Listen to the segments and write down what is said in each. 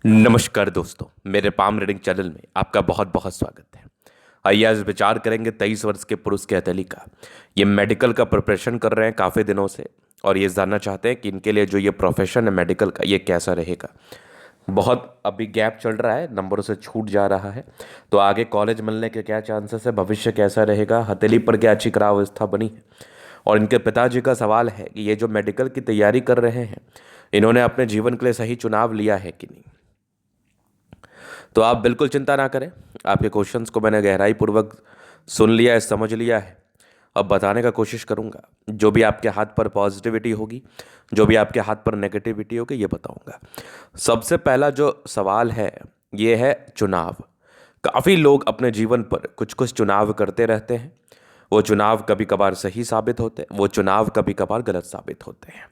नमस्कार दोस्तों, मेरे पाम रीडिंग चैनल में आपका बहुत बहुत स्वागत है। आइए आज विचार करेंगे 23 वर्ष के पुरुष के हथेली का। ये मेडिकल का प्रिपरेशन कर रहे हैं काफ़ी दिनों से और ये जानना चाहते हैं कि इनके लिए जो ये प्रोफेशन है मेडिकल का, ये कैसा रहेगा। बहुत अभी गैप चल रहा है, नंबरों से छूट जा रहा है, तो आगे कॉलेज मिलने के क्या चांसेस है, भविष्य कैसा रहेगा, हथेली पर क्या अच्छी खराब अवस्था बनी है। और इनके पिताजी का सवाल है कि ये जो मेडिकल की तैयारी कर रहे हैं, इन्होंने अपने जीवन के लिए सही चुनाव लिया है कि नहीं। तो आप बिल्कुल चिंता ना करें, आपके क्वेश्चंस को मैंने गहराई पूर्वक सुन लिया है, समझ लिया है। अब बताने का कोशिश करूंगा, जो भी आपके हाथ पर पॉजिटिविटी होगी, जो भी आपके हाथ पर नेगेटिविटी होगी, ये बताऊंगा। सबसे पहला जो सवाल है, ये है चुनाव। काफ़ी लोग अपने जीवन पर कुछ कुछ चुनाव करते रहते हैं। वो चुनाव कभी कभार सही साबित होते हैं, वो चुनाव कभी कभार गलत साबित होते हैं।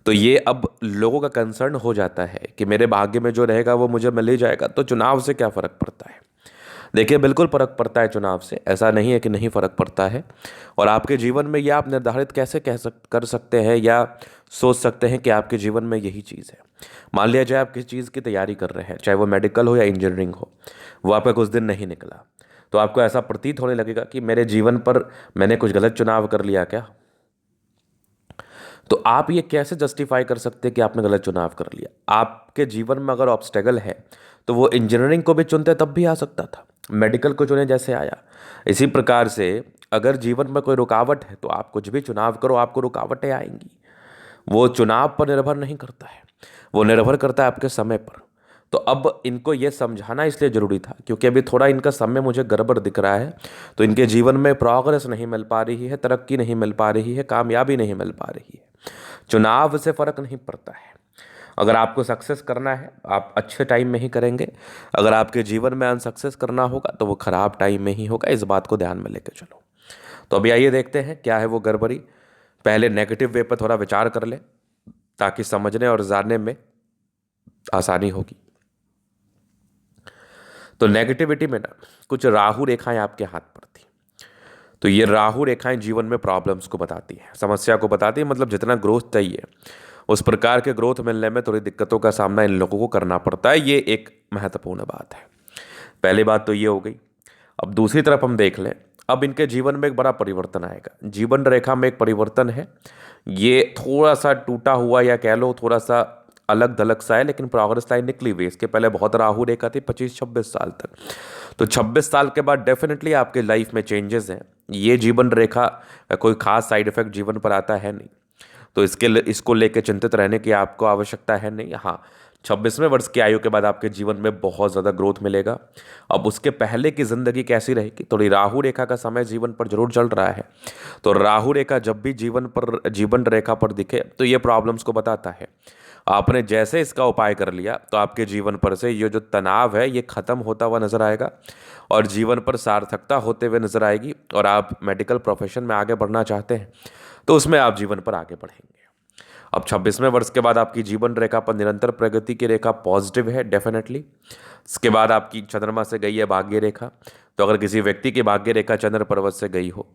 तो ये अब लोगों का कंसर्न हो जाता है कि मेरे भाग्य में जो रहेगा वो मुझे मिल ही जाएगा, तो चुनाव से क्या फ़र्क पड़ता है। देखिए, बिल्कुल फ़र्क पड़ता है चुनाव से, ऐसा नहीं है कि नहीं फ़र्क पड़ता है। और आपके जीवन में ये आप निर्धारित कैसे कर सकते हैं या सोच सकते हैं कि आपके जीवन में यही चीज़ है। मान लिया जाए आप किसी चीज़ की तैयारी कर रहे हैं, चाहे वो मेडिकल हो या इंजीनियरिंग हो, वो आपका कुछ दिन नहीं निकला, तो आपको ऐसा प्रतीत होने लगेगा कि मेरे जीवन पर मैंने कुछ गलत चुनाव कर लिया क्या। तो आप ये कैसे जस्टिफाई कर सकते हैं कि आपने गलत चुनाव कर लिया। आपके जीवन में अगर ऑब्स्टेकल है, तो वो इंजीनियरिंग को भी चुनते तब भी आ सकता था, मेडिकल को चुने जैसे आया। इसी प्रकार से अगर जीवन में कोई रुकावट है, तो आप कुछ भी चुनाव करो, आपको रुकावटें आएंगी। वो चुनाव पर निर्भर नहीं करता है, वो निर्भर करता है आपके समय पर। तो अब इनको ये समझाना इसलिए ज़रूरी था क्योंकि अभी थोड़ा इनका समय मुझे गड़बड़ दिख रहा है। तो इनके जीवन में प्रोग्रेस नहीं मिल पा रही है, तरक्की नहीं मिल पा रही है, कामयाबी नहीं मिल पा रही है। चुनाव से फ़र्क नहीं पड़ता है। अगर आपको सक्सेस करना है, आप अच्छे टाइम में ही करेंगे। अगर आपके जीवन में अनसक्सेस करना होगा, तो वो खराब टाइम में ही होगा। इस बात को ध्यान में लेकर चलो। तो अभी आइए देखते हैं क्या है वो गड़बड़ी। पहले नेगेटिव वे पर थोड़ा विचार कर ले, ताकि समझने और जानने में आसानी होगी। तो नेगेटिविटी में ना कुछ राहु रेखाएं आपके हाथ पर थी। तो ये राहु रेखाएं जीवन में प्रॉब्लम्स को बताती हैं, समस्या को बताती है। मतलब जितना ग्रोथ चाहिए, उस प्रकार के ग्रोथ मिलने में थोड़ी दिक्कतों का सामना इन लोगों को करना पड़ता है। ये एक महत्वपूर्ण बात है। पहली बात तो ये हो गई। अब दूसरी तरफ हम देख लें, अब इनके जीवन में एक बड़ा परिवर्तन आएगा। जीवन रेखा में एक परिवर्तन है। ये थोड़ा सा टूटा हुआ या कह लो थोड़ा सा अलग दलग सा है, लेकिन प्रोग्रेस लाइन निकली हुई है। इसके पहले बहुत राहु रेखा थी 25-26 साल तक। तो 26 साल के बाद डेफिनेटली आपके लाइफ में चेंजेस हैं। ये जीवन रेखा कोई खास साइड इफेक्ट जीवन पर आता है नहीं, तो इसको लेकर चिंतित रहने की आपको आवश्यकता है नहीं। हाँ, 26वें वर्ष की आयु के बाद आपके जीवन में बहुत ज़्यादा ग्रोथ मिलेगा। अब उसके पहले की ज़िंदगी कैसी रहेगी, थोड़ी राहु रेखा का समय जीवन पर जरूर चल रहा है। तो राहु रेखा जब भी जीवन रेखा पर दिखे, तो ये प्रॉब्लम्स को बताता है। आपने जैसे इसका उपाय कर लिया, तो आपके जीवन पर से ये जो तनाव है, ये खत्म होता हुआ नजर आएगा और जीवन पर सार्थकता होते हुए नजर आएगी। और आप मेडिकल प्रोफेशन में आगे बढ़ना चाहते हैं, तो उसमें आप जीवन पर आगे बढ़ेंगे। अब 26वें वर्ष के बाद आपकी जीवन रेखा पर निरंतर प्रगति की रेखा पॉजिटिव है डेफिनेटली। इसके बाद आपकी चंद्रमा से गई है भाग्य रेखा। तो अगर किसी व्यक्ति की भाग्य रेखा चंद्र पर्वत से गई हो,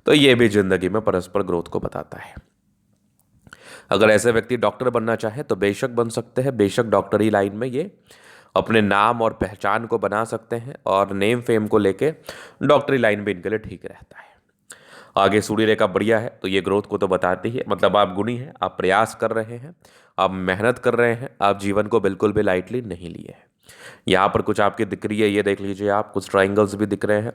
तो ये भी जिंदगी में परस्पर ग्रोथ को बताता है। अगर ऐसे व्यक्ति डॉक्टर बनना चाहे, तो बेशक बन सकते हैं। बेशक डॉक्टरी लाइन में ये अपने नाम और पहचान को बना सकते हैं, और नेम फेम को लेके डॉक्टरी लाइन भी इनके लिए ठीक रहता है। आगे सूर्य रेखा बढ़िया है, तो ये ग्रोथ को तो बताती है। मतलब आप गुणी हैं, आप प्रयास कर रहे हैं, आप मेहनत कर रहे हैं, आप जीवन को बिल्कुल भी लाइटली नहीं लिए हैं। यहाँ पर कुछ आपकी दिख रही है, ये देख लीजिए आप, कुछ ट्राइंगल्स भी दिख रहे हैं,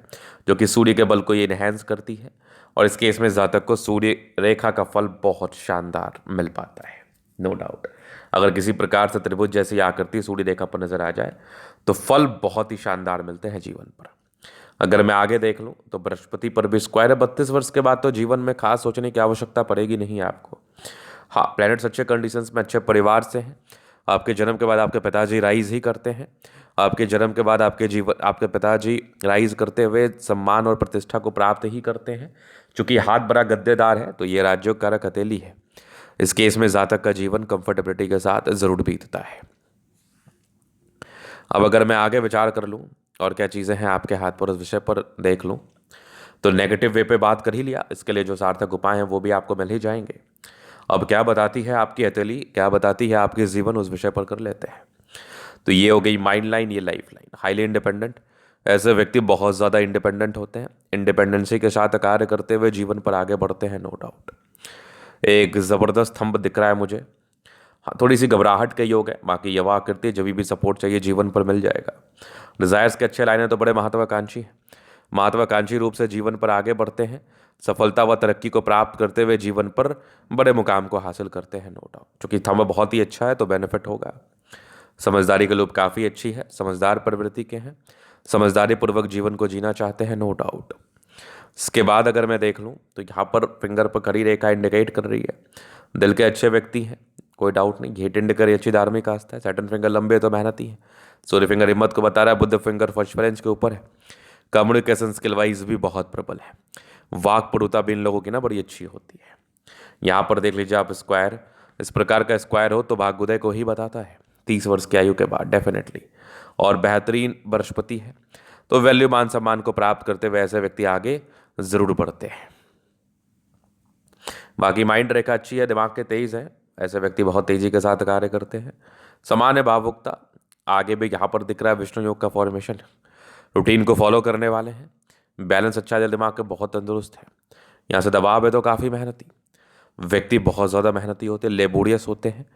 जो कि सूर्य के बल को ये इनहेंस करती है। और इस केस में जातक को सूर्य रेखा का फल बहुत शानदार मिल पाता है, नो डाउट। अगर किसी प्रकार से त्रिभुज जैसी आकृति सूर्य रेखा पर नजर आ जाए, तो फल बहुत ही शानदार मिलते हैं जीवन पर। अगर मैं आगे देख लूँ, तो बृहस्पति पर भी स्क्वायर है। 32 वर्ष के बाद तो जीवन में खास सोचने की आवश्यकता पड़ेगी नहीं आपको। हाँ, प्लैनेट्स अच्छे कंडीशंस में, अच्छे परिवार से हैं। आपके जन्म के बाद आपके पिताजी राइज ही करते हैं। आपके जन्म के बाद आपके पिताजी राइज करते हुए सम्मान और प्रतिष्ठा को प्राप्त ही करते हैं। चूंकि हाथ बड़ा गद्देदार है, तो ये राज्यों कारक हथेली है। इस केस में जातक का जीवन कंफर्टेबिलिटी के साथ जरूर बीतता है। अब अगर मैं आगे विचार कर लूँ और क्या चीज़ें हैं आपके हाथ पर, उस विषय पर देख लूँ, तो नेगेटिव वे पे बात कर ही लिया। इसके लिए जो सार्थक उपाय हैं वो भी आपको मिल ही जाएंगे। अब क्या बताती है आपकी हथेली, क्या बताती है आपके जीवन, उस विषय पर कर लेते हैं। तो ये हो गई माइंड लाइन, ये लाइफ लाइन। हाईली इंडिपेंडेंट, ऐसे व्यक्ति बहुत ज़्यादा इंडिपेंडेंट होते हैं, इंडिपेंडेंसी के साथ कार्य करते हुए जीवन पर आगे बढ़ते हैं, नो डाउट। एक ज़बरदस्त थंब दिख रहा है मुझे। हाँ, थोड़ी सी घबराहट का योग है, बाकी यवा आकृति, जब भी सपोर्ट चाहिए जीवन पर मिल जाएगा। डिजायर्स के अच्छे लाइनें तो बड़े महत्वाकांक्षी हैं, महत्वाकांक्षी रूप से जीवन पर आगे बढ़ते हैं, सफलता व तरक्की को प्राप्त करते हुए जीवन पर बड़े मुकाम को हासिल करते हैं, नो डाउट। चूंकि थंब बहुत ही अच्छा है तो बेनिफिट होगा। समझदारी के लोग काफ़ी अच्छी है, समझदार प्रवृत्ति के हैं, समझदारी पूर्वक जीवन को जीना चाहते हैं, नो डाउट। इसके बाद अगर मैं देख लूँ तो यहाँ पर फिंगर पर खड़ी रेखा इंडिकेट कर रही है दिल के अच्छे व्यक्ति हैं, कोई डाउट नहीं। घेट इंडिकर अच्छी धार्मिक आस्था है, सैटर्न फिंगर लंबे तो मेहनती है, सूर्य फिंगर हिम्मत को बता रहा है, बुद्ध फिंगर फर्स्ट फ्रेंच के ऊपर है, कम्युनिकेशन स्किल वाइज भी बहुत प्रबल है, वाक पटुता भी इन लोगों की ना बड़ी अच्छी होती है। यहाँ पर देख लीजिए आप स्क्वायर, इस प्रकार का स्क्वायर हो तो भाग्योदय को ही बताता है 30 वर्ष की आयु के बाद डेफिनेटली, और बेहतरीन बृहस्पति है, तो वैल्यू मान सम्मान को प्राप्त करते हुए ऐसे व्यक्ति आगे जरूर बढ़ते हैं। बाकी माइंड रेखा अच्छी है, दिमाग के तेज है, ऐसे व्यक्ति बहुत तेजी के साथ कार्य करते हैं। सामान्य भावुकता आगे भी यहाँ पर दिख रहा है, विष्णु योग का फॉर्मेशन, रूटीन को फॉलो करने वाले हैं, बैलेंस अच्छा है, दिमाग के बहुत तंदुरुस्त है। यहाँ से दबाव है तो काफ़ी मेहनती व्यक्ति, बहुत ज़्यादा मेहनती होते हैं, लेबोरियस होते हैं,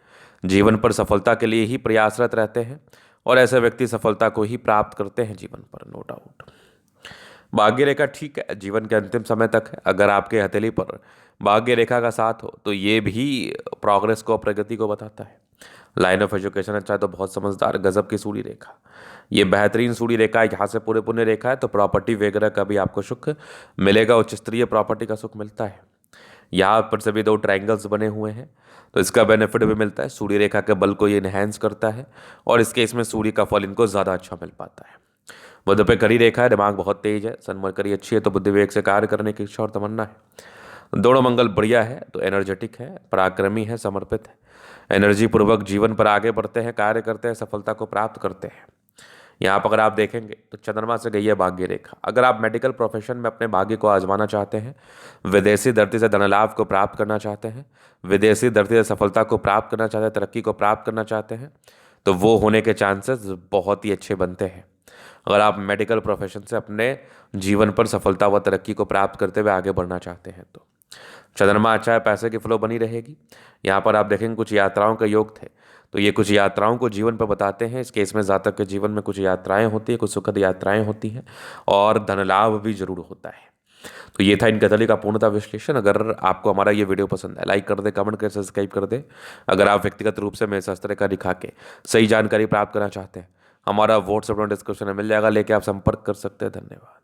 जीवन पर सफलता के लिए ही प्रयासरत रहते हैं, और ऐसे व्यक्ति सफलता को ही प्राप्त करते हैं जीवन पर, नो डाउट। भाग्य रेखा ठीक है, जीवन के अंतिम समय तक है। अगर आपके हथेली पर भाग्य रेखा का साथ हो तो ये भी प्रोग्रेस को, प्रगति को बताता है। लाइन ऑफ एजुकेशन अच्छा है तो बहुत समझदार, गजब की सूर्य रेखा, ये बेहतरीन सूर्य रेखा है, यहाँ से पूरे पुण्य रेखा है तो प्रॉपर्टी वगैरह का भी आपको सुख मिलेगा, उच्च स्तरीय प्रॉपर्टी का सुख मिलता है। यहाँ पर सभी 2 ट्रायंगल्स बने हुए हैं तो इसका बेनिफिट भी मिलता है, सूर्य रेखा के बल को ये इनहेंस करता है, और इसके इसमें सूर्य का फल इनको ज़्यादा अच्छा मिल पाता है। बुध पे करी रेखा है, दिमाग बहुत तेज है, सन मरकरी अच्छी है तो बुद्धि विवेक से कार्य करने की इच्छा और तमन्ना है। दोनों मंगल बढ़िया है तो एनर्जेटिक है, पराक्रमी है, समर्पित है, एनर्जी पूर्वक जीवन पर आगे बढ़ते हैं, कार्य करते हैं, सफलता को प्राप्त करते हैं। यहाँ पर अगर आप देखेंगे तो चंद्रमा से गई है भाग्य रेखा। अगर आप मेडिकल प्रोफेशन में अपने भाग्य को आजमाना चाहते हैं, विदेशी धरती से धन लाभ को प्राप्त करना चाहते हैं, विदेशी धरती से सफलता को प्राप्त करना चाहते हैं, तरक्की को प्राप्त करना चाहते हैं, तो वो होने के चांसेस बहुत ही अच्छे बनते हैं। अगर आप मेडिकल प्रोफेशन से अपने जीवन पर सफलता व तरक्की को प्राप्त करते हुए आगे बढ़ना चाहते हैं तो चंद्रमा अच्छा है, पैसे की फ्लो बनी रहेगी। यहाँ पर आप देखेंगे कुछ यात्राओं के योग थे तो ये कुछ यात्राओं को जीवन पर बताते हैं। इस केस में जातक के जीवन में कुछ यात्राएं होती है, कुछ सुखद यात्राएं होती हैं, और धन लाभ भी जरूर होता है। तो ये था इन कथली का पूर्णतः विश्लेषण। अगर आपको हमारा ये वीडियो पसंद है, लाइक कर दे, कमेंट कर, सब्सक्राइब कर दे। अगर आप व्यक्तिगत रूप से मेरे शास्त्र का दिखा के सही जानकारी प्राप्त करना चाहते हैं, हमारा व्हाट्सएप डिस्क्रिप्शन में मिल जाएगा, लेके आप संपर्क कर सकते हैं। धन्यवाद।